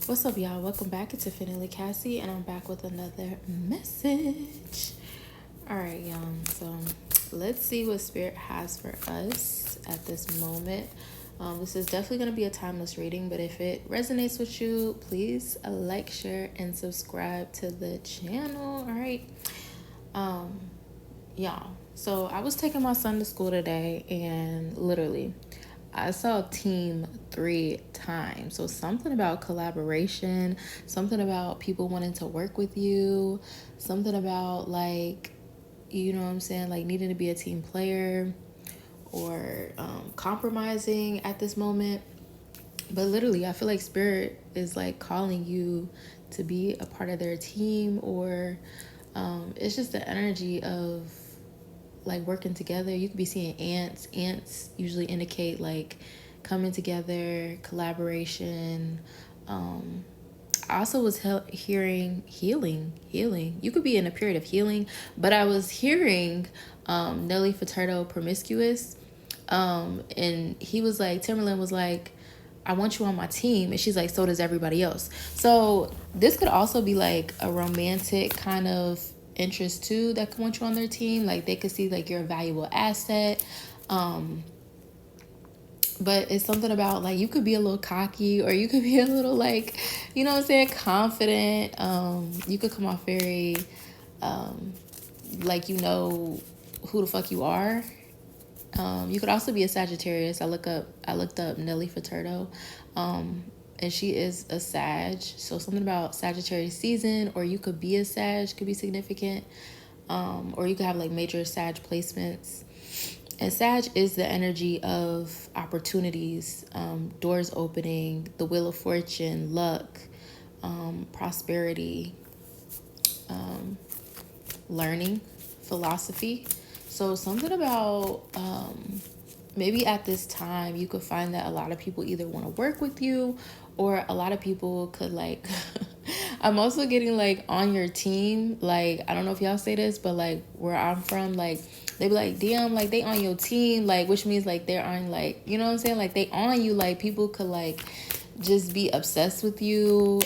What's up, y'all? Welcome back. It's Infinitely Cassie, and I'm back with another message. All right, y'all. So let's see what Spirit has for us at this moment. This is definitely going to be a timeless reading, but if it resonates with you, please like, share, and subscribe to the channel. All right. Y'all. So I was taking my son to school today, and literally, I saw team 3 times. So something about collaboration, something about people wanting to work with you, something about like, you know what I'm saying, like needing to be a team player or compromising at this moment. But literally, I feel like Spirit is like calling you to be a part of their team, or it's just the energy of like working together. You could be seeing ants. Ants usually indicate like coming together, collaboration. I also was hearing healing. You could be in a period of healing, but I was hearing Nelly Furtado promiscuous. And he was like, Timberland was like, I want you on my team. And she's like, so does everybody else. So this could also be like a romantic kind of interest too that could want you on their team. Like they could see like you're a valuable asset. But it's something about like you could be a little cocky, or you could be a little like, you know what I'm saying, confident. You could come off very like you know who the fuck you are. You could also be a Sagittarius. I looked up Nelly Furtado, and she is a Sag. So something about Sagittarius season, or you could be a Sag, could be significant, or you could have like major Sag placements. And Sag is the energy of opportunities, doors opening, the wheel of fortune, luck, prosperity, learning, philosophy. So something about maybe at this time you could find that a lot of people either want to work with you, or a lot of people could like I'm also getting like on your team. Like I don't know if y'all say this, but like where I'm from, like they be like, damn, like they on your team, like which means like they're on, like, you know what I'm saying, like they on you. Like people could like just be obsessed with you.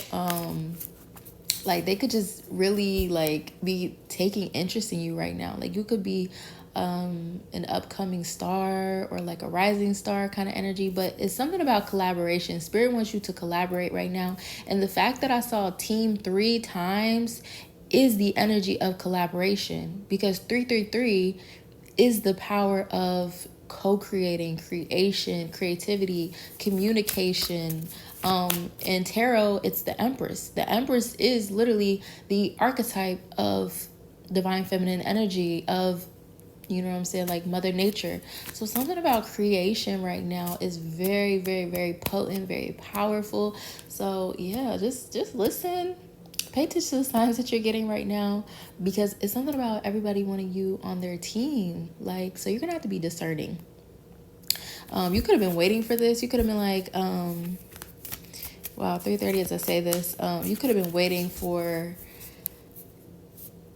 Like they could just really like be taking interest in you right now. Like you could be an upcoming star, or like a rising star kind of energy. But it's something about collaboration. Spirit wants you to collaborate right now. And the fact that I saw team 3 times is the energy of collaboration, because 333 is the power of co-creating, creation, creativity, communication. In tarot, it's the Empress. The Empress is literally the archetype of divine feminine energy, of, you know what I'm saying, like Mother Nature. So something about creation right now is very, very, very potent, very powerful. So yeah, just listen. Pay attention to the signs that you're getting right now, because it's something about everybody wanting you on their team. Like, so you're gonna have to be discerning. You could have been waiting for this. You could have been like, wow, 3:30 as I say this. You could have been waiting for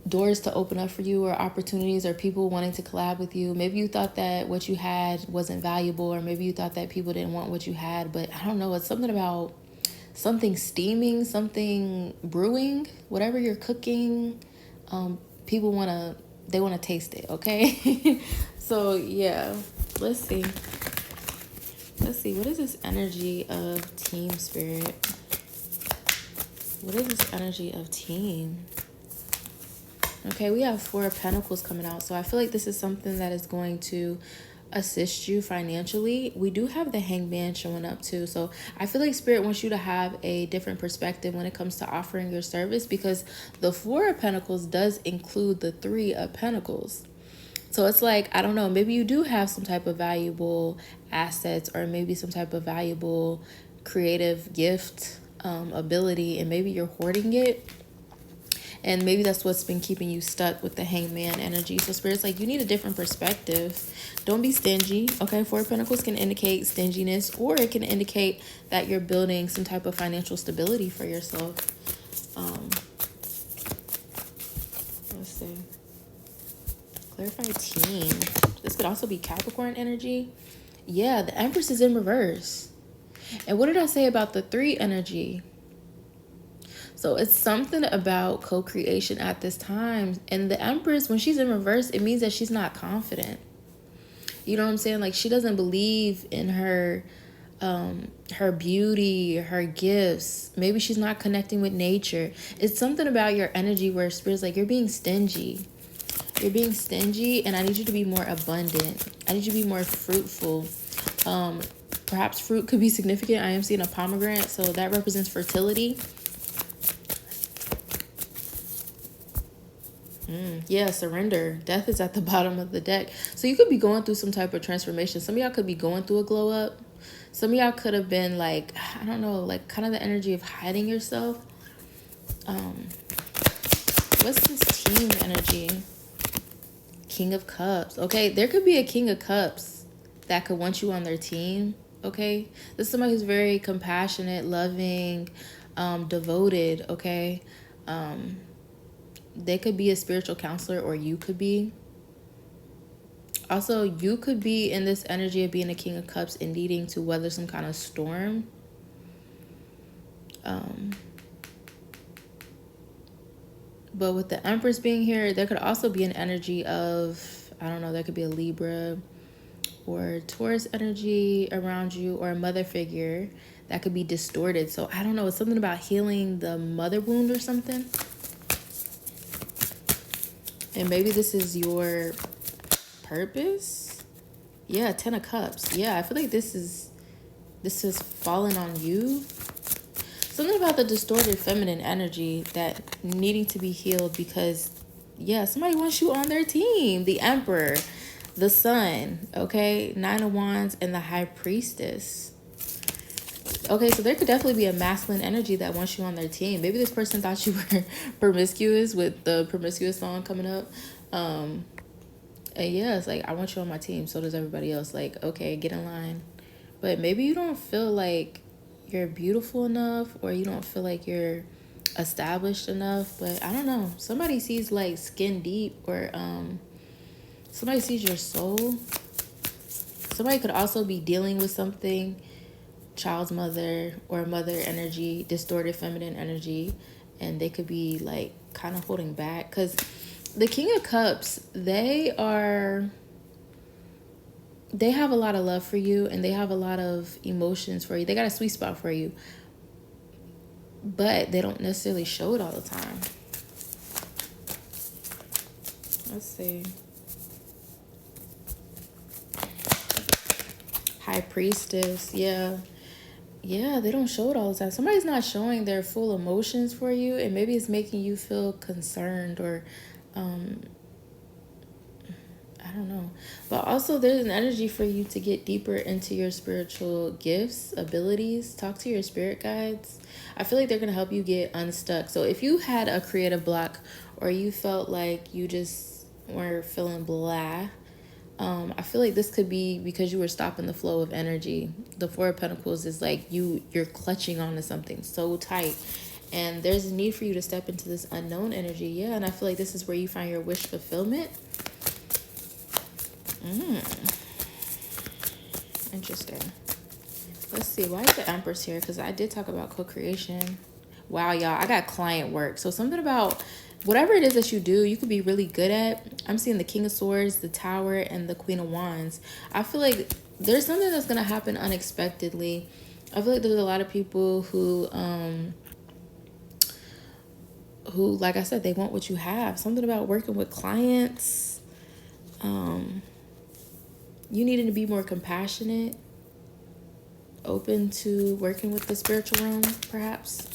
doors to open up for you, or opportunities, or people wanting to collab with you. Maybe you thought that what you had wasn't valuable, or maybe you thought that people didn't want what you had. But I don't know, it's something about something steaming, something brewing, whatever you're cooking. People they want to taste it. Okay. So yeah, let's see what is this energy of team, Spirit? What is this energy of team? Okay, we have 4 of Pentacles coming out. So I feel like this is something that is going to assist you financially. We do have the Hangman showing up too. So I feel like Spirit wants you to have a different perspective when it comes to offering your service, because the 4 of Pentacles does include the 3 of Pentacles. So it's like, I don't know, maybe you do have some type of valuable assets, or maybe some type of valuable creative gift, ability, and maybe you're hoarding it. And maybe that's what's been keeping you stuck with the Hangman energy. So Spirit's like, you need a different perspective. Don't be stingy. Okay, 4 of Pentacles can indicate stinginess, or it can indicate that you're building some type of financial stability for yourself. Let's see. Clarify team. This could also be Capricorn energy. Yeah, the Empress is in reverse. And what did I say about the 3 energy? So it's something about co-creation at this time. And the Empress, when she's in reverse, it means that she's not confident. You know what I'm saying? Like, she doesn't believe in her beauty, her gifts. Maybe she's not connecting with nature. It's something about your energy where spirit's like, you're being stingy. You're being stingy, and I need you to be more abundant. I need you to be more fruitful. Perhaps fruit could be significant. I am seeing a pomegranate, so that represents fertility. Yeah, surrender. Death is at the bottom of the deck. So you could be going through some type of transformation. Some of y'all could be going through a glow up. Some of y'all could have been like, I don't know, like kind of the energy of hiding yourself. What's this team energy? King of Cups. Okay, there could be a King of Cups that could want you on their team. Okay, this is somebody who's very compassionate, loving, devoted. Okay, they could be a spiritual counselor, or you could be. Also, you could be in this energy of being a King of Cups and needing to weather some kind of storm. But with the Empress being here, there could also be an energy of, I don't know, there could be a Libra or Taurus energy around you, or a mother figure that could be distorted. So I don't know, it's something about healing the mother wound or something. And maybe this is your purpose. Yeah, 10 of Cups. Yeah, I feel like this is fallen on you. Something about the distorted feminine energy that needing to be healed, because yeah, somebody wants you on their team. The Emperor, the Sun, okay, 9 of Wands, and the High Priestess. Okay, so there could definitely be a masculine energy that wants you on their team. Maybe this person thought you were promiscuous, with the promiscuous song coming up. And yeah, it's like, I want you on my team. So does everybody else. Like, okay, get in line. But maybe you don't feel like you're beautiful enough, or you don't feel like you're established enough. But I don't know. Somebody sees like skin deep, or somebody sees your soul. Somebody could also be dealing with something, child's mother or mother energy, distorted feminine energy, and they could be like kind of holding back, because the King of Cups, they have a lot of love for you, and they have a lot of emotions for you. They got a sweet spot for you, but they don't necessarily show it all the time. Let's see. High Priestess. Yeah, they don't show it all the time. Somebody's not showing their full emotions for you, and maybe it's making you feel concerned, or I don't know. But also there's an energy for you to get deeper into your spiritual gifts, abilities. Talk to your spirit guides. I feel like they're going to help you get unstuck. So if you had a creative block, or you felt like you just were feeling blah, I feel like this could be because you were stopping the flow of energy. The Four of Pentacles is like you're clutching onto something so tight, and there's a need for you to step into this unknown energy. Yeah, and I feel like this is where you find your wish fulfillment. Interesting. Let's see. Why is the Empress here? Because I did talk about co-creation. Wow, y'all. I got client work. So something about whatever it is that you do, you could be really good at. I'm seeing the King of Swords, the Tower, and the Queen of Wands. I feel like there's something that's going to happen unexpectedly. I feel like there's a lot of people who, like I said, they want what you have. Something about working with clients. You needing to be more compassionate, open to working with the spiritual realm, perhaps.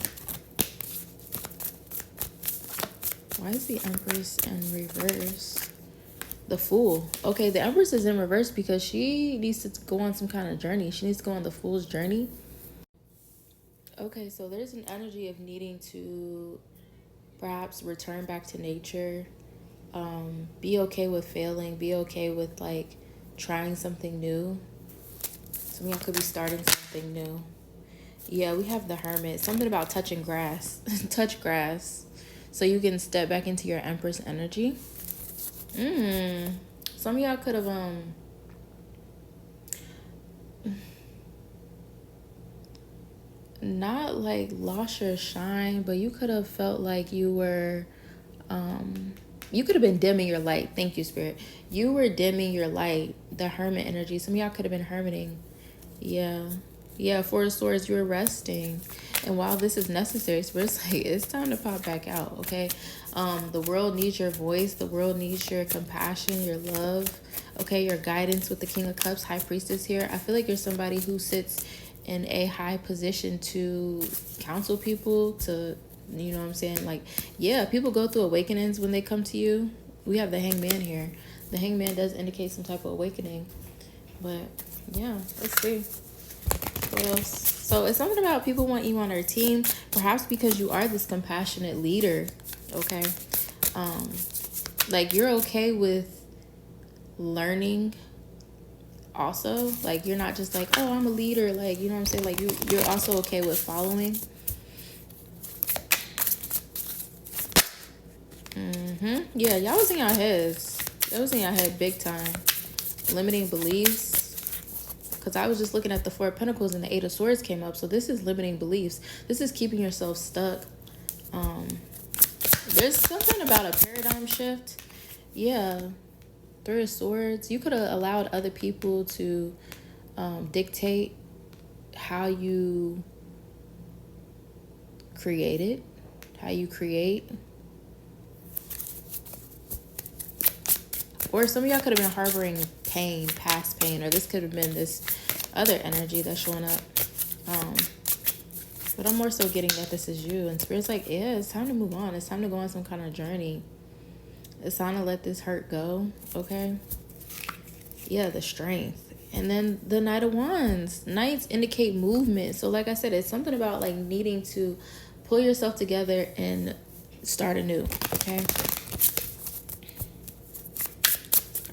Why is the Empress in reverse? The Fool. Okay, the Empress is in reverse because she needs to go on some kind of journey. She needs to go on the Fool's journey. Okay, so there's an energy of needing to perhaps return back to nature. Be okay with failing. Be okay with like trying something new. Some of y'all could be starting something new. Yeah, we have the Hermit. Something about touching grass. Touch grass. So you can step back into your Empress energy. Some of y'all could have not like lost your shine, but you could have felt like you were, you could have been dimming your light. Thank you, Spirit. You were dimming your light, the hermit energy. Some of y'all could have been hermiting. Yeah. Yeah, Four of Swords, you're resting. And while this is necessary, Spirit's like, it's time to pop back out, okay? The world needs your voice. The world needs your compassion, your love, okay? Your guidance with the King of Cups, High Priestess here. I feel like you're somebody who sits in a high position to counsel people, to, you know what I'm saying? Like, yeah, people go through awakenings when they come to you. We have the Hangman here. The Hangman does indicate some type of awakening. But, yeah, let's see. What else? So it's something about people want you on their team, perhaps because you are this compassionate leader, okay? Like, you're okay with learning also. Like, you're not just like, oh, I'm a leader. Like, you know what I'm saying? Like, you're also okay with following. Yeah, y'all was in your heads. That was in your head big time. Limiting beliefs. Because I was just looking at the Four of Pentacles and the Eight of Swords came up. So this is limiting beliefs. This is keeping yourself stuck. There's something about a paradigm shift. Yeah. Three of Swords. You could have allowed other people to dictate how you created, how you create. Or some of y'all could have been harboring pain, past pain, or this could have been this other energy that's showing up. But I'm more so getting that this is you. And Spirit's like, yeah, it's time to move on. It's time to go on some kind of journey. It's time to let this hurt go, okay? Yeah, the Strength. And then the Knight of Wands. Knights indicate movement. So like I said, it's something about like needing to pull yourself together and start anew, okay?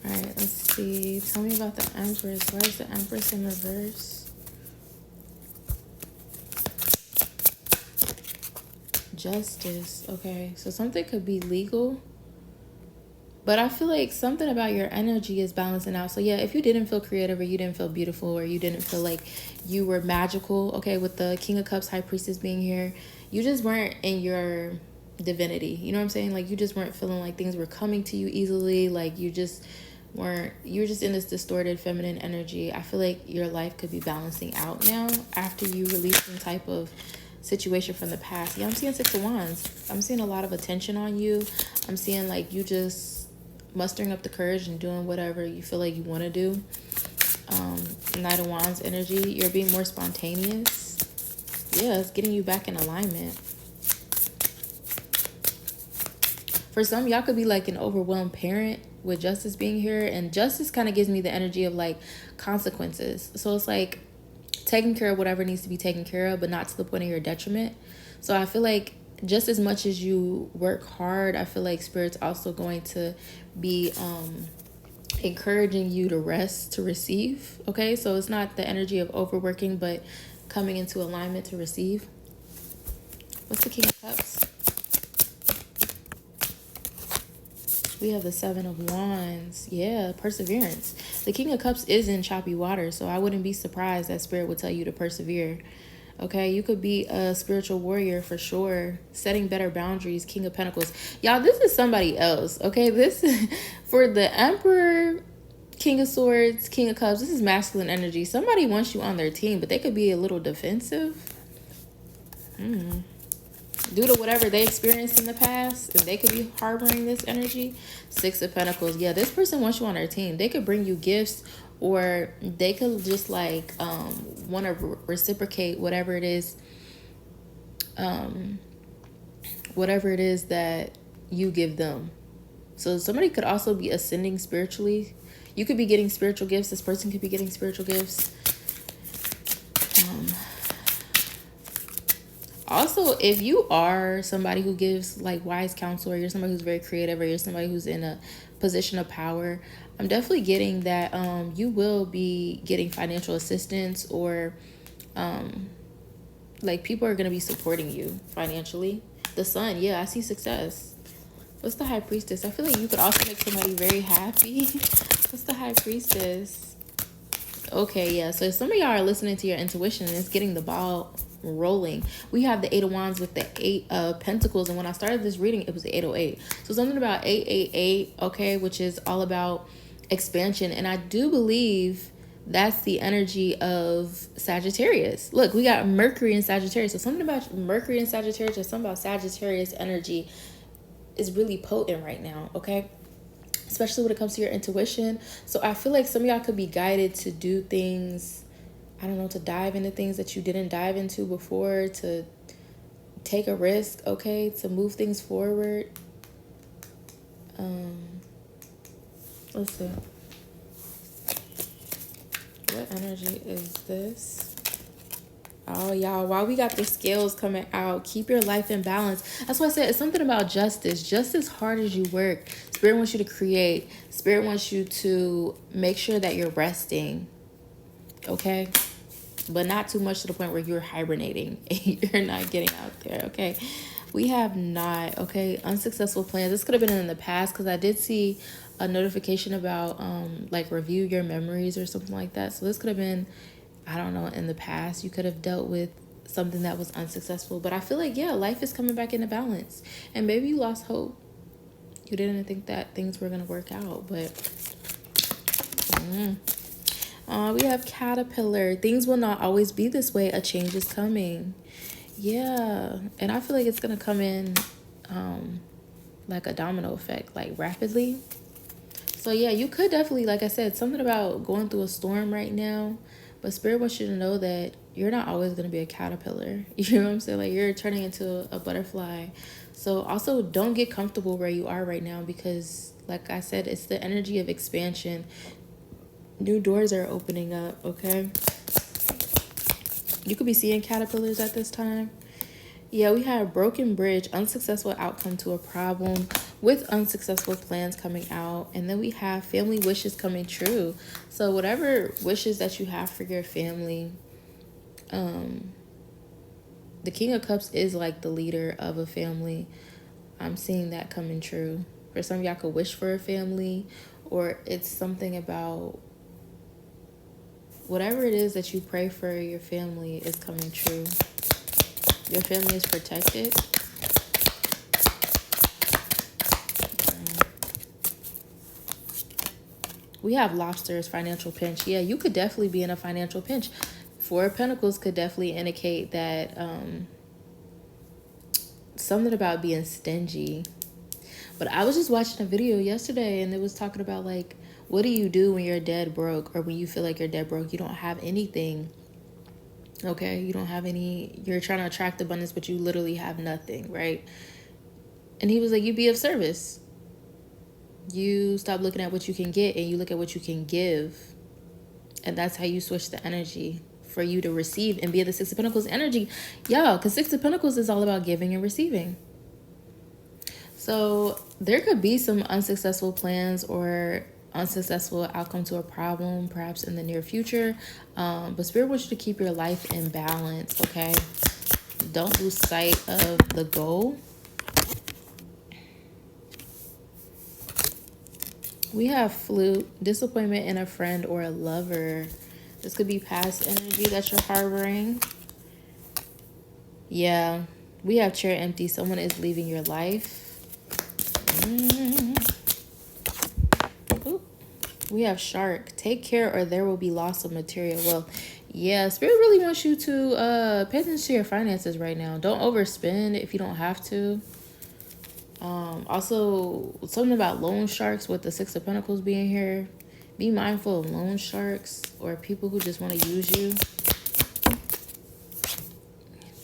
All right, let's see. Tell me about the Empress. Why is the Empress in reverse? Justice. Okay, so something could be legal. But I feel like something about your energy is balancing out. So yeah, if you didn't feel creative or you didn't feel beautiful or you didn't feel like you were magical, okay, with the King of Cups, High Priestess being here, you just weren't in your divinity. You know what I'm saying? Like, you just weren't feeling like things were coming to you easily. Like, you just weren't, you're just in this distorted feminine energy. I feel like your life could be balancing out now after you release some type of situation from the past. Yeah, I'm seeing Six of Wands. I'm seeing a lot of attention on you. I'm seeing like you just mustering up the courage and doing whatever you feel like you want to do. Knight of Wands energy. You're being more spontaneous. Yeah, it's getting you back in alignment. For some, y'all could be like an overwhelmed parent with Justice being here. And Justice kind of gives me the energy of like consequences. So it's like taking care of whatever needs to be taken care of, but not to the point of your detriment. So I feel like just as much as you work hard, I feel like Spirit's also going to be encouraging you to rest, to receive. Okay, so it's not the energy of overworking, but coming into alignment to receive. What's the King of Cups? We have the Seven of Wands. Yeah, perseverance. The King of Cups is in choppy water, so I wouldn't be surprised that Spirit would tell you to persevere. Okay, you could be a spiritual warrior for sure. Setting better boundaries, King of Pentacles. Y'all, this is somebody else, okay? This, for the Emperor, King of Swords, King of Cups, this is masculine energy. Somebody wants you on their team, but they could be a little defensive. Due to whatever they experienced in the past, and they could be harboring this energy. Six of Pentacles. Yeah, this person wants you on their team. They could bring you gifts, or they could just like want to reciprocate whatever it is that you give them. So somebody could also be ascending spiritually. You could be getting spiritual gifts. This person could be getting spiritual gifts. Also, if you are somebody who gives like wise counsel, or you're somebody who's very creative, or you're somebody who's in a position of power, I'm definitely getting that you will be getting financial assistance, or like people are going to be supporting you financially. The Sun, yeah, I see success. What's the High Priestess? I feel like you could also make somebody very happy. What's the High Priestess? Okay, yeah, so some of y'all are listening to your intuition and it's getting the ball rolling. We have the 8 of Wands with the 8 of Pentacles, and when I started this reading, it was the 808. So something about 888, okay, which is all about expansion. And I do believe that's the energy of Sagittarius. Look, we got Mercury in Sagittarius. So something about Mercury in Sagittarius or something about Sagittarius energy is really potent right now, okay? Especially when it comes to your intuition. So I feel like some of y'all could be guided to do things, I don't know, to dive into things that you didn't dive into before, to take a risk, okay, to move things forward. Let's see. What energy is this? Oh, y'all, while we got the scales coming out, keep your life in balance. That's why I said it's something about justice. Just as hard as you work, Spirit wants you to create. Spirit wants you to make sure that you're resting, okay? But not too much to the point where you're hibernating and you're not getting out there, okay? We have not, okay, unsuccessful plans. This could have been in the past because I did see a notification about like review your memories or something like that. So this could have been, I don't know, in the past. You could have dealt with something that was unsuccessful. But I feel like, yeah, life is coming back into balance. And maybe you lost hope. You didn't think that things were going to work out, but we have Caterpillar. Things will not always be this way. A change is coming. Yeah. And I feel like it's going to come in like a domino effect, like rapidly. So yeah, you could definitely, like I said, something about going through a storm right now. But Spirit wants you to know that you're not always going to be a caterpillar. You know what I'm saying? Like, you're turning into a butterfly. So also don't get comfortable where you are right now because, like I said, it's the energy of expansion. New doors are opening up, okay? You could be seeing caterpillars at this time. Yeah, we have a broken bridge, unsuccessful outcome to a problem with unsuccessful plans coming out. And then we have family wishes coming true. So whatever wishes that you have for your family, the King of Cups is like the leader of a family. I'm seeing that coming true. For some of y'all could wish for a family, or it's something about whatever it is that you pray for your family is coming true. Your family is protected. We have Lobsters, financial pinch. Yeah, you could definitely be in a financial pinch. 4 of Pentacles could definitely indicate that something about being stingy. But I was just watching a video yesterday and it was talking about, like, what do you do when you're dead broke, or when you feel like you're dead broke? You don't have anything. Okay, you don't have any, you're trying to attract abundance, but you literally have nothing, right? And he was like, you be of service. You stop looking at what you can get and you look at what you can give. And that's how you switch the energy for you to receive and be in the 6 of Pentacles energy. Yeah, because 6 of Pentacles is all about giving and receiving. So there could be some unsuccessful plans or unsuccessful outcome to a problem, perhaps in the near future. But Spirit wants you to keep your life in balance, okay? Don't lose sight of the goal. We have Flute, disappointment in a friend or a lover. This could be past energy that you're harboring. Yeah, we have Chair empty. Someone is leaving your life. Ooh. We have Shark, take care or there will be loss of material. Well, yeah, Spirit really wants you to pay attention to your finances right now. Don't overspend if you don't have to. Also, something about loan sharks with the 6 of Pentacles being here. Be mindful of loan sharks or people who just want to use you.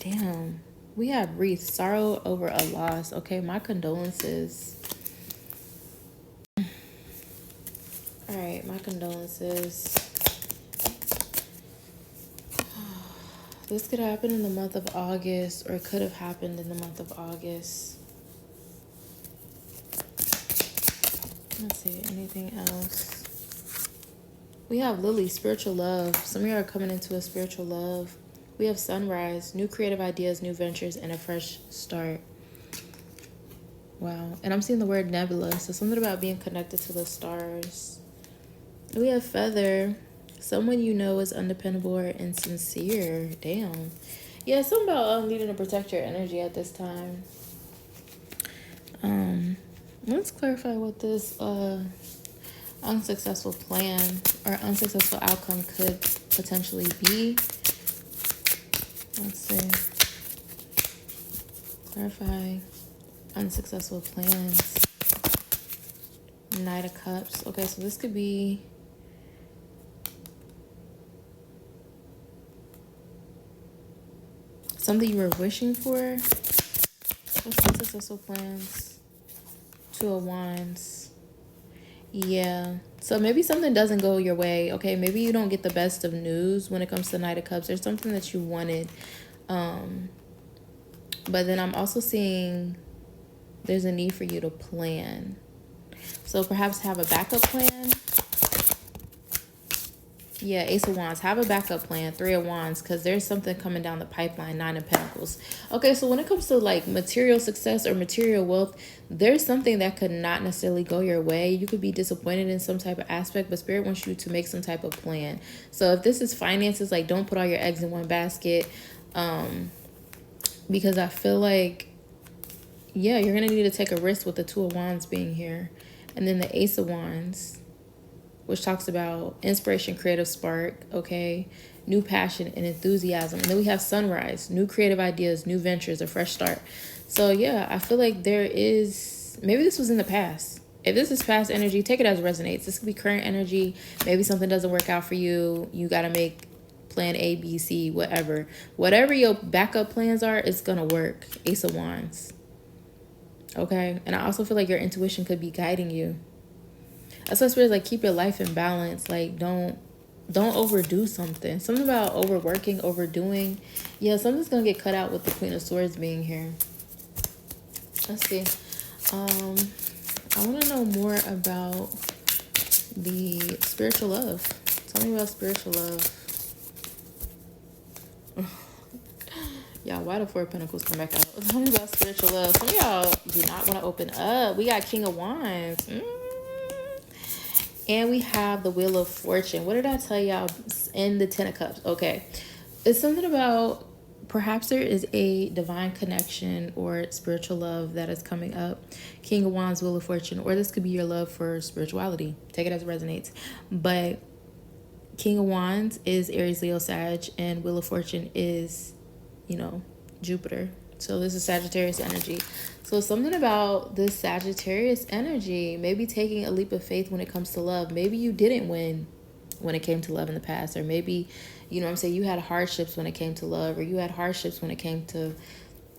Damn. We have Wreath, sorrow over a loss. Okay, my condolences. All right, my condolences. This could happen in the month of August, or it could have happened in the month of August. Let's see, anything else? We have Lily, spiritual love. Some of you are coming into a spiritual love. We have Sunrise, new creative ideas, new ventures, and a fresh start. Wow. And I'm seeing the word nebula. So something about being connected to the stars. We have Feather, someone you know is undependable or insincere. Damn. Yeah, something about needing to protect your energy at this time. Let's clarify what this unsuccessful plan or unsuccessful outcome could potentially be. Let's see. Clarify unsuccessful plans. Knight of Cups. Okay, so this could be something you were wishing for. What's unsuccessful plans? Two of Wands. Yeah. So maybe something doesn't go your way. Okay, maybe you don't get the best of news when it comes to Knight of Cups. There's something that you wanted. But then I'm also seeing there's a need for you to plan. So perhaps have a backup plan. Yeah, Ace of Wands. Have a backup plan. Three of Wands, because there's something coming down the pipeline. Nine of Pentacles. Okay, so when it comes to like material success or material wealth, there's something that could not necessarily go your way. You could be disappointed in some type of aspect, but Spirit wants you to make some type of plan. So if this is finances, like don't put all your eggs in one basket. Because I feel like, yeah, you're going to need to take a risk with the Two of Wands being here. And then the Ace of Wands, which talks about inspiration, creative spark, okay, new passion and enthusiasm. And then we have sunrise, new creative ideas, new ventures, a fresh start. So yeah, I feel like there is, maybe this was in the past. If this is past energy, take it as it resonates. This could be current energy. Maybe something doesn't work out for you. You got to make plan A, B, C, whatever. Whatever your backup plans are, it's going to work. Ace of Wands. Okay? And I also feel like your intuition could be guiding you. That's why Spirit's like, keep your life in balance. Like, don't overdo something. Something about overworking, overdoing. Yeah, something's going to get cut out with the Queen of Swords being here. Let's see. I want to know more about the spiritual love. Tell me about spiritual love. Y'all, why the Four of Pentacles come back out? Tell me about spiritual love. Some of y'all do not want to open up. We got King of Wands. And we have the Wheel of Fortune. What did I tell y'all in the Ten of Cups? Okay. It's something about perhaps there is a divine connection or spiritual love that is coming up. King of Wands, Wheel of Fortune. Or this could be your love for spirituality. Take it as it resonates. But King of Wands is Aries, Leo, Sag. And Wheel of Fortune is, you know, Jupiter. So this is Sagittarius energy. So something about this Sagittarius energy, maybe taking a leap of faith when it comes to love. Maybe you didn't win when it came to love in the past. Or maybe, you know what I'm saying, you had hardships when it came to love. Or you had hardships when it came to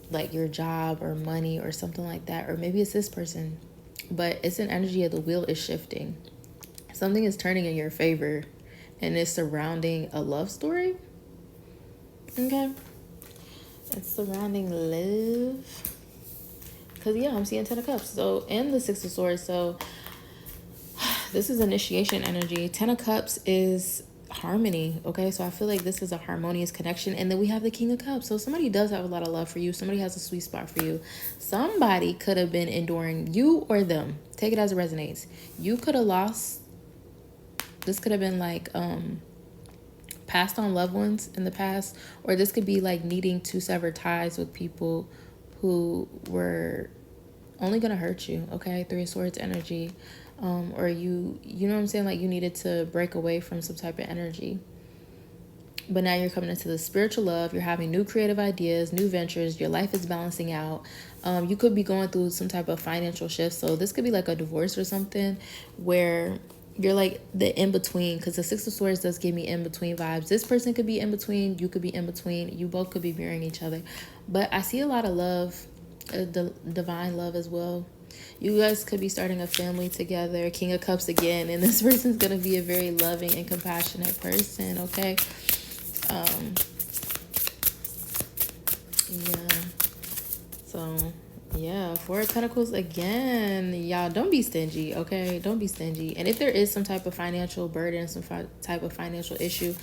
like your job or money or something like that. Or maybe it's this person. But it's an energy of the wheel is shifting. Something is turning in your favor. And it's surrounding a love story. Okay. It's surrounding love. Because, yeah, I'm seeing Ten of Cups. So, and the Six of Swords. So, this is initiation energy. Ten of Cups is harmony. Okay, so I feel like this is a harmonious connection. And then we have the King of Cups. So, somebody does have a lot of love for you. Somebody has a sweet spot for you. Somebody could have been enduring, you or them. Take it as it resonates. You could have lost. This could have been like, passed on loved ones in the past, or this could be like needing to sever ties with people who were only gonna hurt you. Okay, Three of Swords energy, or you know what I'm saying, like you needed to break away from some type of energy, but now you're coming into the spiritual love. You're having new creative ideas, new ventures. Your life is balancing out. You could be going through some type of financial shift. So this could be like a divorce or something where you're like the in-between, because the Six of Swords does give me in-between vibes. This person could be in between. You could be in between. You both could be mirroring each other. But I see a lot of love, the divine love as well. You guys could be starting a family together. King of Cups again. And this person's going to be a very loving and compassionate person, okay? Yeah. So... yeah, Four of Pentacles again. Y'all, don't be stingy, okay? Don't be stingy. And if there is some type of financial burden, some type of financial issue,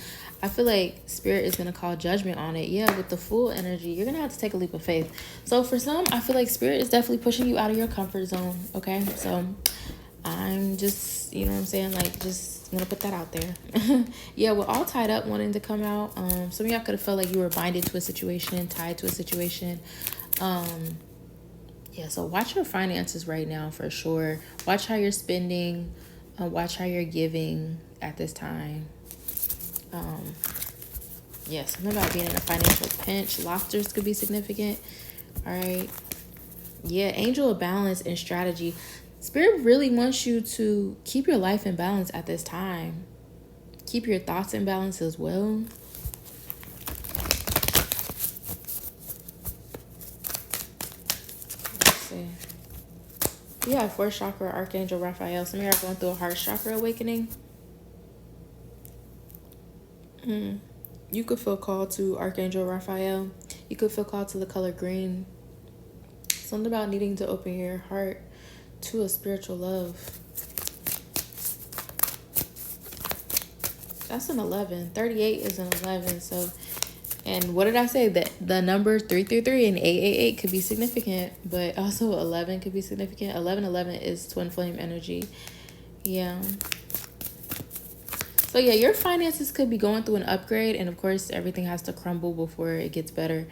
I feel like Spirit is going to call judgment on it. Yeah, with the Fool energy, you're going to have to take a leap of faith. So for some, I feel like Spirit is definitely pushing you out of your comfort zone, okay? So I'm just, you know what I'm saying? Like, just I'm gonna put that out there. Yeah, we're all tied up wanting to come out. Some of y'all could have felt like you were binded to a situation, tied to a situation. Yeah, so watch your finances right now for sure. Watch how you're spending. Watch how you're giving at this time. Yeah, something about being in a financial pinch. Losses could be significant. All right. Yeah, angel of balance and strategy. Spirit really wants you to keep your life in balance at this time. Keep your thoughts in balance as well. Let's see. You have fourth chakra, Archangel Raphael. Some of you are going through a heart chakra awakening. You could feel called to Archangel Raphael. You could feel called to the color green. Something about needing to open your heart to a spiritual love. That's an 11. 38 is an 11. So, and what did I say? That the numbers 333 and 888 could be significant, but also 11 could be significant. 1111 is twin flame energy. Yeah. So yeah, your finances could be going through an upgrade, and of course, everything has to crumble before it gets better.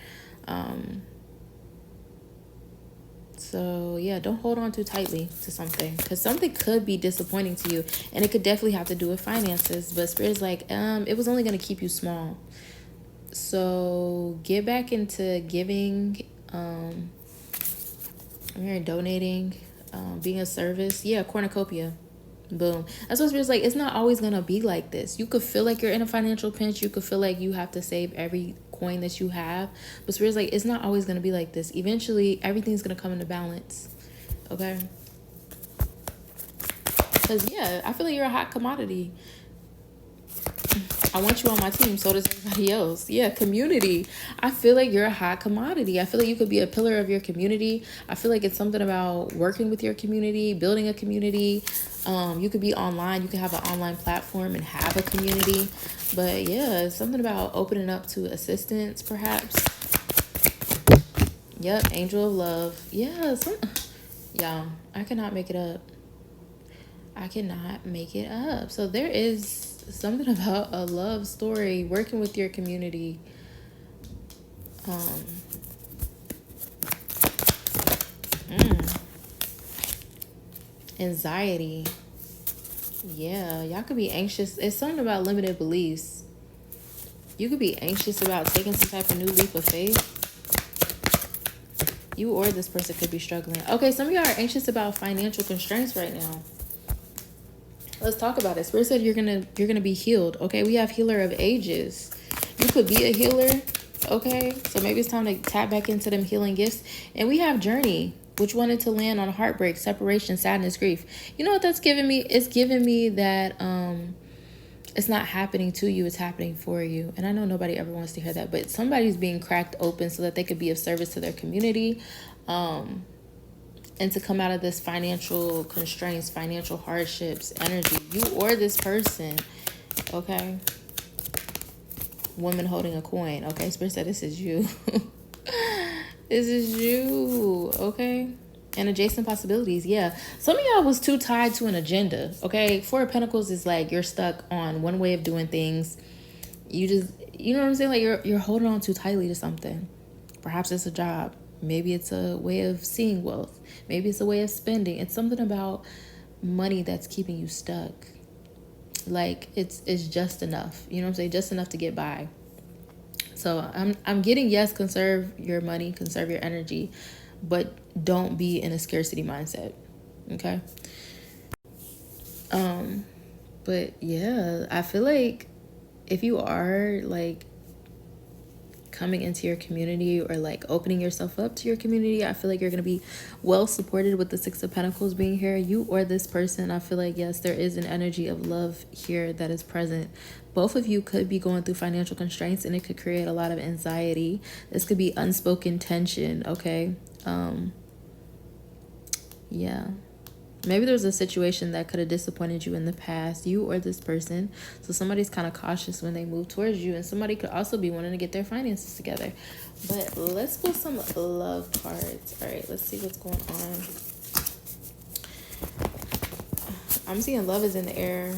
So yeah, don't hold on too tightly to something, because something could be disappointing to you, and it could definitely have to do with finances. But Spirit's like, it was only going to keep you small. So get back into giving, donating, being a service. Yeah, cornucopia. Boom. That's what Spirit's like. It's not always going to be like this. You could feel like you're in a financial pinch. You could feel like you have to save every coin that you have. But Spirit's like, it's not always going to be like this. Eventually, everything's going to come into balance. Okay? Because, yeah, I feel like you're a hot commodity. I want you on my team. So does everybody else. Yeah, community. I feel like you're a hot commodity. I feel like you could be a pillar of your community. I feel like it's something about working with your community, building a community. You could be online. You could have an online platform and have a community. But yeah, it's something about opening up to assistance, perhaps. Yep, angel of love. Yeah, yeah, I cannot make it up. I cannot make it up. So there is something about a love story, working with your community. Anxiety. Yeah, y'all could be anxious. It's something about limited beliefs. You could be anxious about taking some type of new leap of faith. You or this person could be struggling. Okay, some of y'all are anxious about financial constraints right now. Let's talk about it. Spirit said you're gonna be healed. Okay, we have healer of ages. You could be a healer. Okay, so maybe it's time to tap back into them healing gifts. And we have journey, which wanted to land on heartbreak, separation, sadness, grief. You know what that's giving me? It's giving me that it's not happening to you, it's happening for you. And I know nobody ever wants to hear that, but somebody's being cracked open so that they could be of service to their community. And to come out of this financial constraints, financial hardships, energy. You or this person, okay? Woman holding a coin, okay? Spirit said this is you. This is you, okay? And adjacent possibilities, yeah. Some of y'all was too tied to an agenda, okay? Four of Pentacles is like you're stuck on one way of doing things. You just, you know what I'm saying? Like you're holding on too tightly to something. Perhaps it's a job. Maybe it's a way of seeing wealth. Maybe it's a way of spending. It's something about money that's keeping you stuck. Like it's just enough. You know what I'm saying? Just enough to get by. So I'm getting, yes, conserve your money, conserve your energy, but don't be in a scarcity mindset. Okay? But yeah, I feel like if you are like coming into your community or like opening yourself up to your community, I feel like you're going to be well supported with the Six of Pentacles being here. You or this person, I feel like, yes, there is an energy of love here that is present. Both of you could be going through financial constraints, and it could create a lot of anxiety. This could be unspoken tension, okay? Yeah. Maybe there's a situation that could have disappointed you in the past, you or this person. So somebody's kind of cautious when they move towards you, and somebody could also be wanting to get their finances together. But let's pull some love cards. All right, let's see what's going on. I'm seeing love is in the air.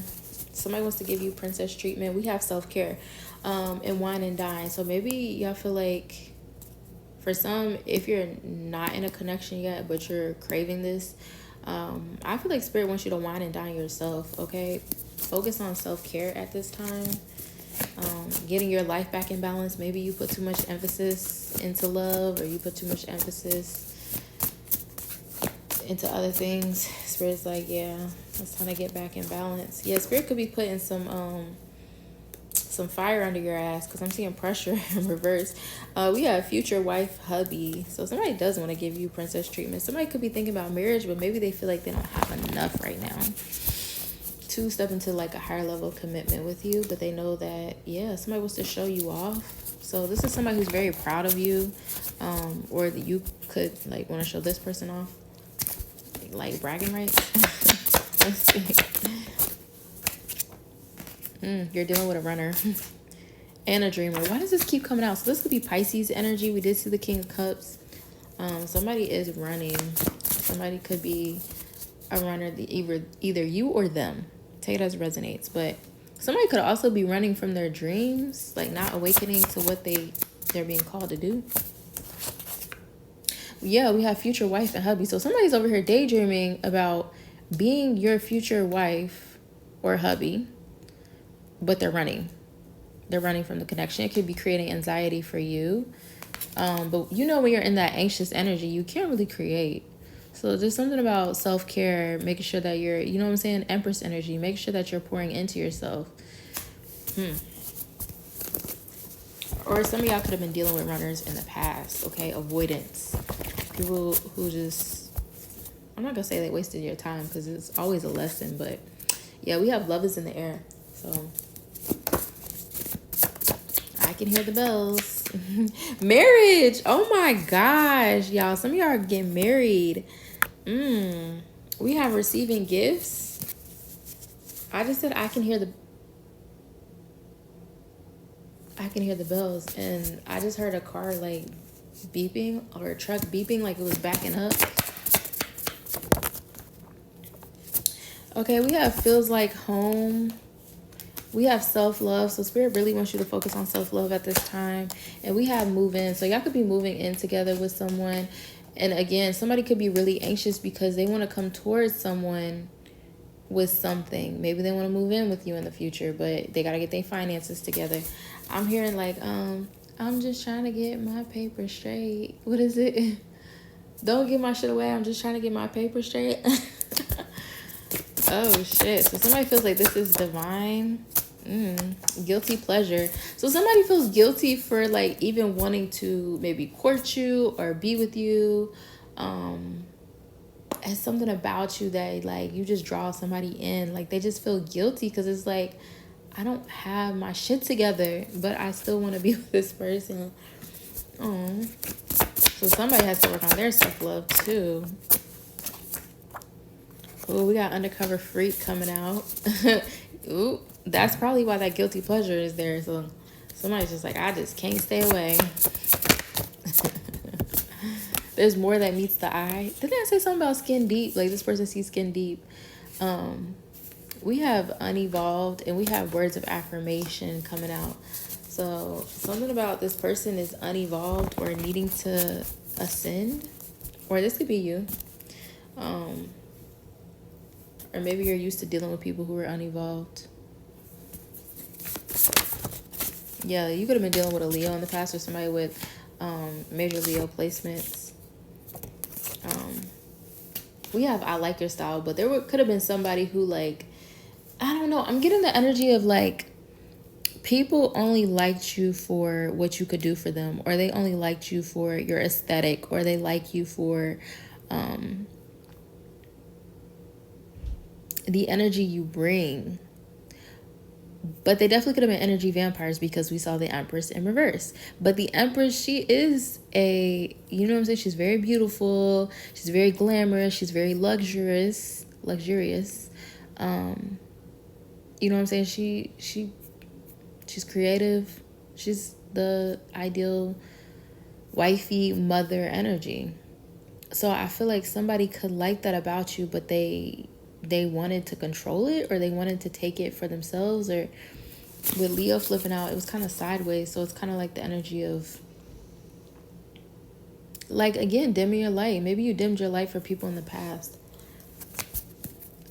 Somebody wants to give you princess treatment. We have self-care and wine and dine. So maybe y'all feel like, for some, if you're not in a connection yet, but you're craving this, I feel like Spirit wants you to wine and dine yourself, okay? Focus on self-care at this time. Getting your life back in balance. Maybe you put too much emphasis into love, or you put too much emphasis into other things. Spirit's like, yeah, it's time to get back in balance. Yeah, Spirit could be putting some fire under your ass, because I'm seeing pressure in reverse. We have future wife, hubby. So somebody does want to give you princess treatment. Somebody could be thinking about marriage, but maybe they feel like they don't have enough right now to step into like a higher level of commitment with you, but they know that, yeah, somebody wants to show you off. So this is somebody who's very proud of you, or that you could like want to show this person off, like bragging rights. Let's see. You're dealing with a runner and a dreamer. Why does this keep coming out? So this could be Pisces energy. We did see the King of Cups. Somebody is running. Somebody could be a runner, either you or them. Take it as it resonates. But somebody could also be running from their dreams, like not awakening to what they're being called to do. Yeah, we have future wife and hubby. So somebody's over here daydreaming about being your future wife or hubby, but they're running. They're running from the connection. It could be creating anxiety for you. But you know, when you're in that anxious energy, you can't really create. So there's something about self-care, making sure that you're, you know what I'm saying, Empress energy. Make sure that you're pouring into yourself. Or some of y'all could have been dealing with runners in the past, okay? Avoidance. People who just, I'm not going to say they wasted your time, because it's always a lesson. But yeah, we have love is in the air. So I can hear the bells. Marriage. Oh my gosh, y'all. Some of y'all are getting married. We have receiving gifts. I just said I can hear the bells, and I just heard a car like beeping, or a truck beeping, like it was backing up. Okay, we have feels like home. We have self-love. So Spirit really wants you to focus on self-love at this time. And we have move in. So y'all could be moving in together with someone. And again, somebody could be really anxious because they want to come towards someone with something. Maybe they want to move in with you in the future, but they got to get their finances together. I'm hearing like, I'm just trying to get my paper straight. What is it? Don't give my shit away. I'm just trying to get my paper straight. Oh shit. So somebody feels like this is divine. Guilty pleasure. So somebody feels guilty for like even wanting to maybe court you or be with you. It's something about you that like you just draw somebody in. Like they just feel guilty because it's like, I don't have my shit together, but I still want to be with this person. So somebody has to work on their self-love too. Oh, we got undercover freak coming out. Ooh, that's probably why that guilty pleasure is there. So somebody's just like, I just can't stay away. There's more that meets the eye. Didn't I say something about skin deep? Like this person sees skin deep. We have unevolved, and we have words of affirmation coming out. So something about this person is unevolved or needing to ascend. Or this could be you. Or maybe you're used to dealing with people who are unevolved. Yeah, you could have been dealing with a Leo in the past, or somebody with major Leo placements. We have I like your style, but could have been somebody who like, I don't know. I'm getting the energy of like people only liked you for what you could do for them, or they only liked you for your aesthetic, or they like you for the energy you bring. But they definitely could have been energy vampires because we saw the Empress in reverse. But the Empress, she is you know what I'm saying? She's very beautiful. She's very glamorous. She's very luxurious. You know what I'm saying? She's creative. She's the ideal wifey mother energy. So I feel like somebody could like that about you, but they they wanted to control it, or they wanted to take it for themselves. Or with Leo flipping out, it was kind of sideways. So it's kind of like the energy of, like, again, dimming your light. Maybe you dimmed your light for people in the past.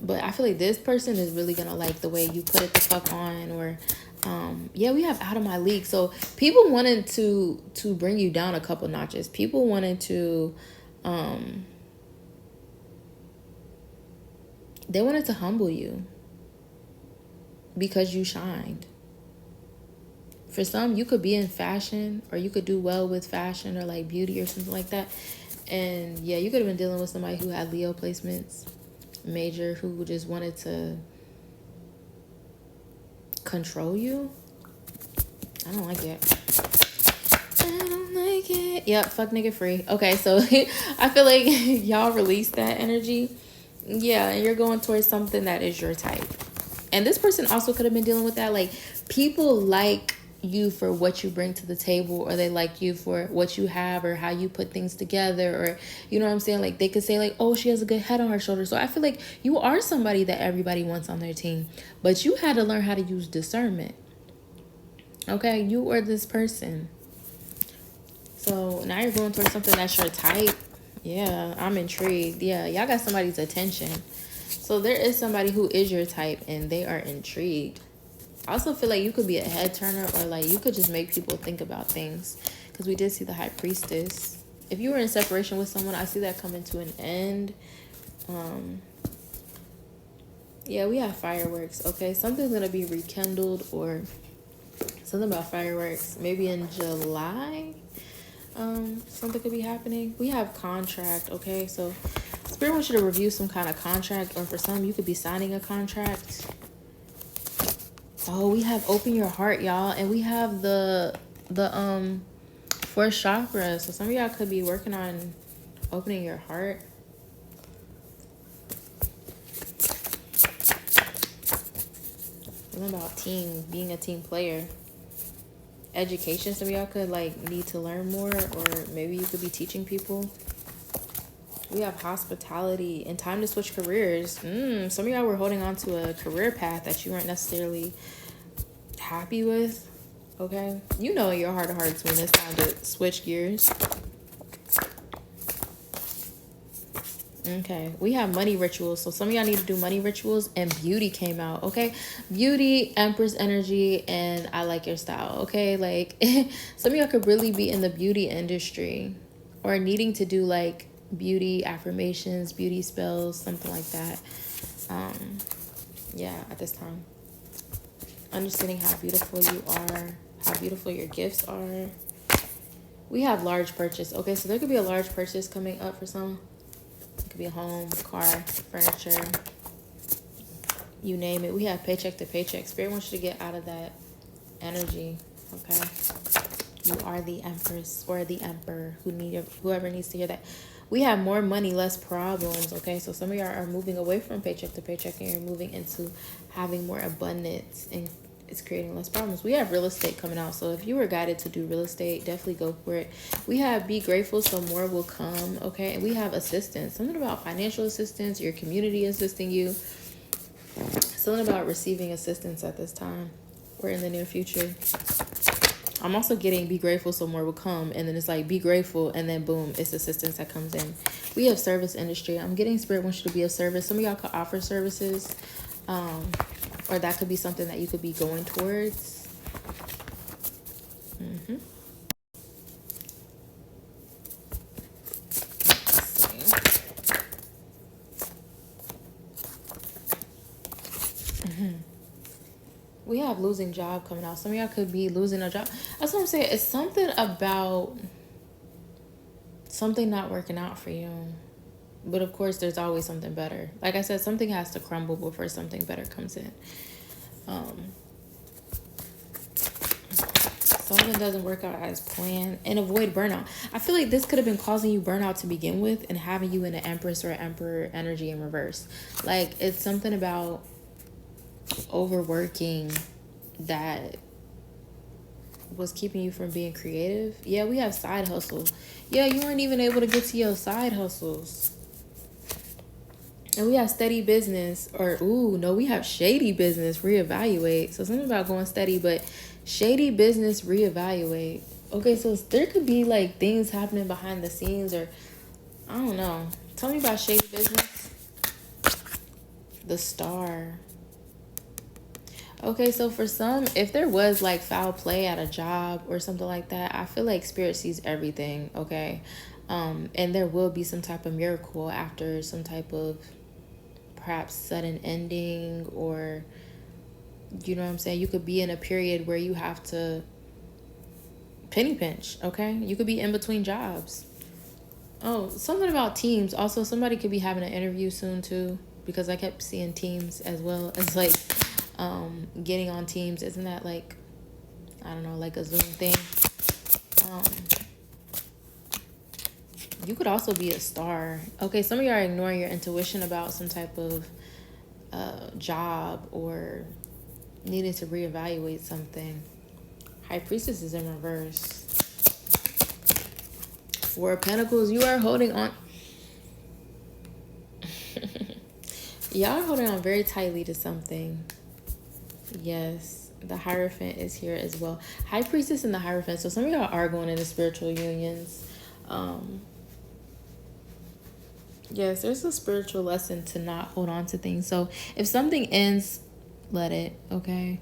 But I feel like this person is really going to like the way you put it the fuck on. Or, yeah, we have out of my league. So people wanted to bring you down a couple notches. People wanted to, they wanted to humble you because you shined. For some, you could be in fashion, or you could do well with fashion or like beauty or something like that. And yeah, you could have been dealing with somebody who had Leo placements, major, who just wanted to control you. I don't like it. I don't like it. Yep, fuck nigga free. Okay, so I feel like y'all release that energy. Yeah, and you're going towards something that is your type. And this person also could have been dealing with that. Like, people like you for what you bring to the table, or they like you for what you have, or how you put things together, or, you know what I'm saying? Like, they could say like, oh, she has a good head on her shoulders. So I feel like you are somebody that everybody wants on their team, but you had to learn how to use discernment. Okay, you are this person. So now you're going towards something that's your type. Yeah, I'm intrigued. Yeah, y'all got somebody's attention. So there is somebody who is your type, and they are intrigued. I also feel like you could be a head turner, or like you could just make people think about things, because we did see the High Priestess. If you were in separation with someone, I see that coming to an end. Yeah, we have fireworks. Okay, something's gonna be rekindled, or something about fireworks. Maybe in July, something could be happening. We have contract. Okay, so Spirit wants you to review some kind of contract, or for some, you could be signing a contract. Oh, we have open your heart, y'all, and we have the fourth chakra. So some of y'all could be working on opening your heart. Something about being a team player. Education, some of y'all could like need to learn more, or maybe you could be teaching people. We have hospitality and time to switch careers. Some of y'all were holding on to a career path that you weren't necessarily happy with. Okay, you know in your heart of hearts when it's time to switch gears. Okay, we have money rituals. So some of y'all need to do money rituals, and beauty came out. Okay, beauty, Empress energy, and I like your style. Okay, like some of y'all could really be in the beauty industry, or needing to do like beauty affirmations, beauty spells, something like that. Yeah, at this time, understanding how beautiful you are, how beautiful your gifts are. We have large purchase. Okay, so there could be a large purchase coming up for some. It could be a home, car, furniture, you name it. We have paycheck to paycheck. Spirit wants you to get out of that energy. Okay, you are the Empress or the Emperor. Whoever needs to hear that. We have more money, less problems. Okay, so some of y'all are moving away from paycheck to paycheck, and you're moving into having more abundance, and it's creating less problems. We have real estate coming out. So if you were guided to do real estate, definitely go for it. We have be grateful, so more will come. Okay, and we have assistance. Something about financial assistance, your community assisting you. Something about receiving assistance at this time or in the near future. I'm also getting be grateful, so more will come. And then it's like be grateful, and then boom, it's assistance that comes in. We have service industry. I'm getting Spirit wants you to be of service. Some of y'all could offer services, or that could be something that you could be going towards. We have losing job coming out. Some of y'all could be losing a job. That's what I'm saying. It's something about something not working out for you. But of course, there's always something better. Like I said, something has to crumble before something better comes in. Something doesn't work out as planned, and avoid burnout. I feel like this could have been causing you burnout to begin with, and having you in an Empress or Emperor energy in reverse. Like, it's something about overworking that was keeping you from being creative. Yeah, we have side hustle. Yeah, you weren't even able to get to your side hustles. And we have steady business, or ooh, no, we have shady business, reevaluate. So something about going steady, but shady business, reevaluate. Okay, so there could be like things happening behind the scenes, or I don't know. Tell me about shady business. The Star. Okay, so for some, if there was like foul play at a job or something like that, I feel like Spirit sees everything, okay? And there will be some type of miracle after some type of perhaps sudden ending, or you know what I'm saying? You could be in a period where you have to penny pinch, okay? You could be in between jobs. Oh, something about teams. Also, somebody could be having an interview soon too, because I kept seeing teams as well as like getting on teams. Isn't that like, I don't know, like a Zoom thing? Um, you could also be a star. Okay, some of you are ignoring your intuition about some type of job or needing to reevaluate something. High Priestess is in reverse. Four of Pentacles, you are holding on. Y'all are holding on very tightly to something. Yes, the Hierophant is here as well. High Priestess and the Hierophant. So some of y'all are going into spiritual unions. Yes, there's a spiritual lesson to not hold on to things. So if something ends, let it, okay?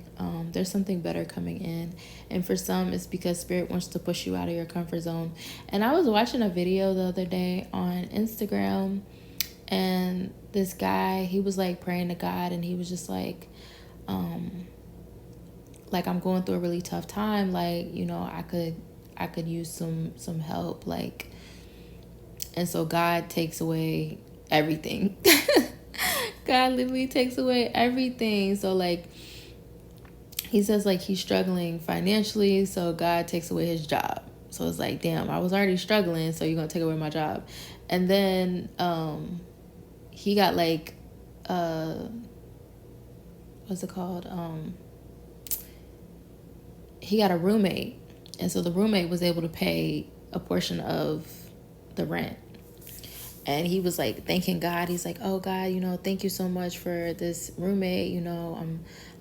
There's something better coming in. And for some, it's because Spirit wants to push you out of your comfort zone. And I was watching a video the other day on Instagram, and this guy, he was like praying to God, and he was just like I'm going through a really tough time. Like, you know, I could use some help. Like, and so God takes away everything. God literally takes away everything. So like he says like he's struggling financially, so God takes away his job. So it's like, damn, I was already struggling, so you're gonna take away my job. And then he got like what's it called? He got a roommate, and so the roommate was able to pay a portion of the rent. And he was like thanking God. He's like, "Oh God, you know, thank you so much for this roommate. You know,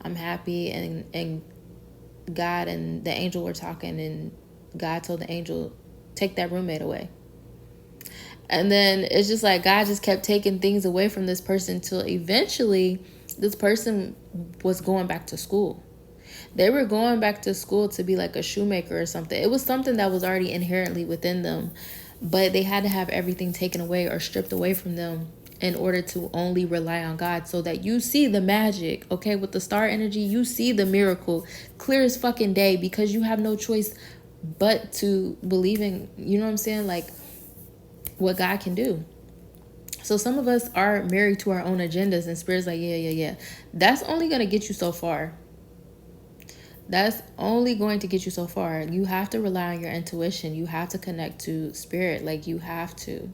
I'm happy." And God and the angel were talking, and God told the angel, "Take that roommate away." And then it's just like God just kept taking things away from this person till eventually this person was going back to school. They were going back to school to be like a shoemaker or something. It was something that was already inherently within them, but they had to have everything taken away or stripped away from them in order to only rely on God, so that you see the magic, okay? With the star energy, you see the miracle clear as fucking day, because you have no choice but to believe in, you know what I'm saying? Like what God can do. So some of us are married to our own agendas, and Spirit's like, yeah. That's only going to get you so far. That's only going to get you so far. You have to rely on your intuition. You have to connect to Spirit. Like, you have to.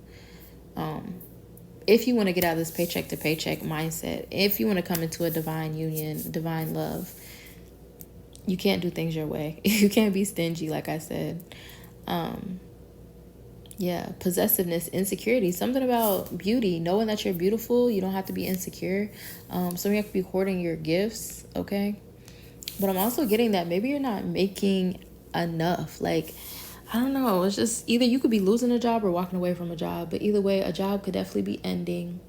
If you want to get out of this paycheck to paycheck mindset, if you want to come into a divine union, divine love, you can't do things your way. You can't be stingy, like I said. Yeah, possessiveness, insecurity, something about beauty, knowing that you're beautiful. You don't have to be insecure. So you have to be hoarding your gifts, okay? But I'm also getting that maybe you're not making enough. Like, I don't know. It's just either you could be losing a job or walking away from a job. But either way, a job could definitely be ending.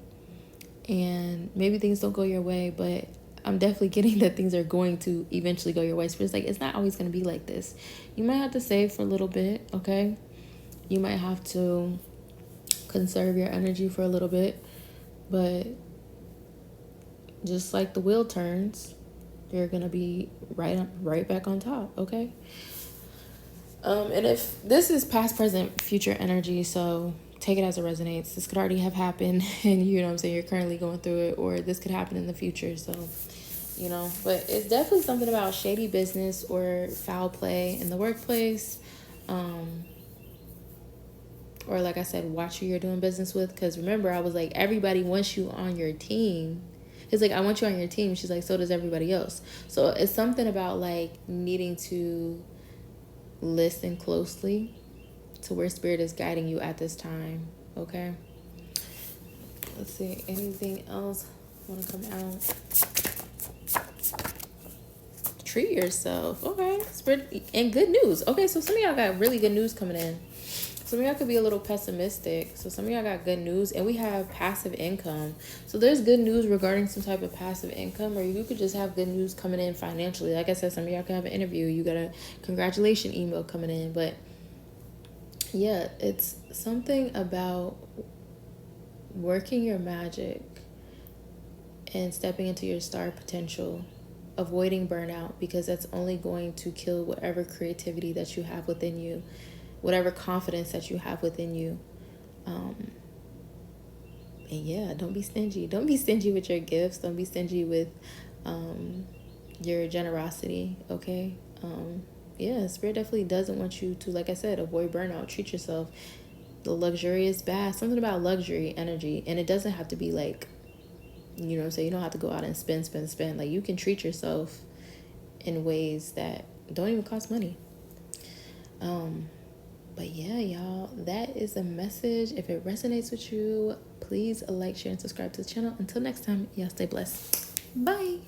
And maybe things don't go your way. But I'm definitely getting that things are going to eventually go your way. So it's like, it's not always going to be like this. You might have to save for a little bit, okay? You might have to conserve your energy for a little bit. But just like the wheel turns, you're gonna be right back on top, okay? And if this is past, present, future energy, so take it as it resonates. This could already have happened, and you know what I'm saying, you're currently going through it, or this could happen in the future. So, you know, but it's definitely something about shady business or foul play in the workplace. Or like I said, watch who you're doing business with. Because remember, I was like, everybody wants you on your team. It's like, I want you on your team. She's like, so does everybody else. So it's something about like needing to listen closely to where Spirit is guiding you at this time. Okay. Let's see, anything else want to come out? Treat yourself. Okay. And good news. Okay, so some of y'all got really good news coming in. Some of y'all could be a little pessimistic. So some of y'all got good news. And we have passive income. So there's good news regarding some type of passive income, or you could just have good news coming in financially. Like I said, some of y'all could have an interview. You got a congratulation email coming in. But yeah, it's something about working your magic and stepping into your star potential, avoiding burnout, because that's only going to kill whatever creativity that you have within you, whatever confidence that you have within you. And yeah, don't be stingy. Don't be stingy with your gifts. Don't be stingy with your generosity, okay? Yeah, Spirit definitely doesn't want you to, like I said, avoid burnout. Treat yourself. The luxurious bath, something about luxury energy. And it doesn't have to be like, you know what I'm saying? You don't have to go out and spend. Like, you can treat yourself in ways that don't even cost money. But yeah, y'all, that is a message. If it resonates with you, please like, share, and subscribe to the channel. Until next time, y'all stay blessed. Bye.